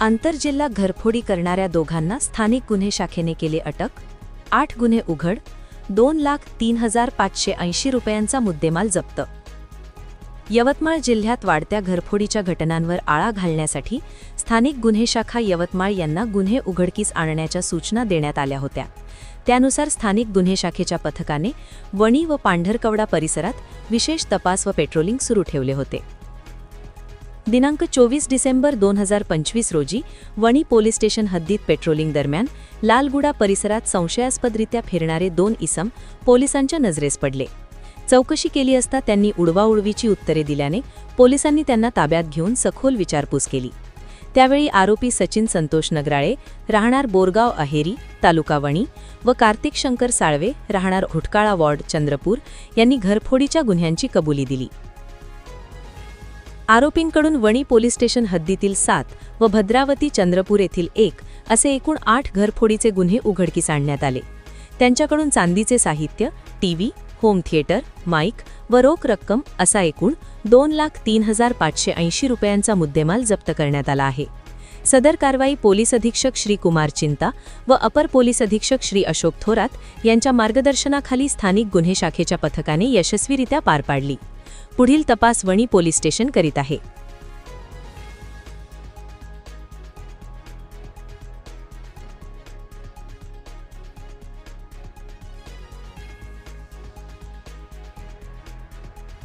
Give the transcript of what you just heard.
आंतरजिल्हा घरफोडी करणाऱ्या दोघांना स्थानिक गुन्हे शाखेने केले अटक. 8 गुन्हे उघड. 2,03,580 रुपयांचा मुद्देमाल जप्त. यवतमाळ जिल्ह्यात वाढत्या घरफोडीच्या घटनांवर आळा घालण्यासाठी स्थानिक गुन्हे शाखा यवतमाळ यांना गुन्हे उघडकीस आणण्याच्या सूचना देण्यात आल्या होत्या. त्यानुसार स्थानिक गुन्हे शाखेच्या पथकाने वणी व पांढरकवडा परिसरात विशेष तपास व पेट्रोलिंग सुरू ठेवले होते. दिनांक 24 डिसेंबर 2025 रोजी वणी पोलीस स्टेशन हद्दीत पेट्रोलिंग दरम्यान लालगुडा परिसरात संशयास्पदरित्या फिरणारे 2 इसम पोलिसांच्या नजरेस पडले. चौकशी केली असता त्यांनी उडवाउडवीची उत्तरे दिल्याने पोलिसांनी त्यांना ताब्यात घेऊन सखोल विचारपूस केली. त्यावेळी आरोपी सचिन संतोष नगराळे, राहणार बोरगाव अहेरी, तालुका वणी व कार्तिक शंकर साळवे, राहणार हुटकाळा वॉर्ड, चंद्रपूर यांनी घरफोडीच्या गुन्ह्यांची कबुली दिली. आरोपींकडून वणी पोलीस स्टेशन हद्दीतील 7 व भद्रावती, चंद्रपूर येथील 1 असे एकूण 8 घरफोडीचे गुन्हे उघडकीस आणण्यात आले. त्यांच्याकडून चांदीचे साहित्य, टीव्ही, होम थिएटर, माईक व रोख रक्कम असा एकूण 2,03,580 रुपयांचा मुद्देमाल जप्त करण्यात आला आहे. सदर कारवाई पोलीस अधीक्षक श्री कुमार चिंता व अपर पोलीस अधीक्षक श्री अशोक थोरात यांच्या मार्गदर्शनाखाली स्थानिक गुन्हे शाखेच्या पथकाने यशस्वीरित्या पार पाडली. पुढील तपास वणी पोलीस स्टेशन करीत आहे.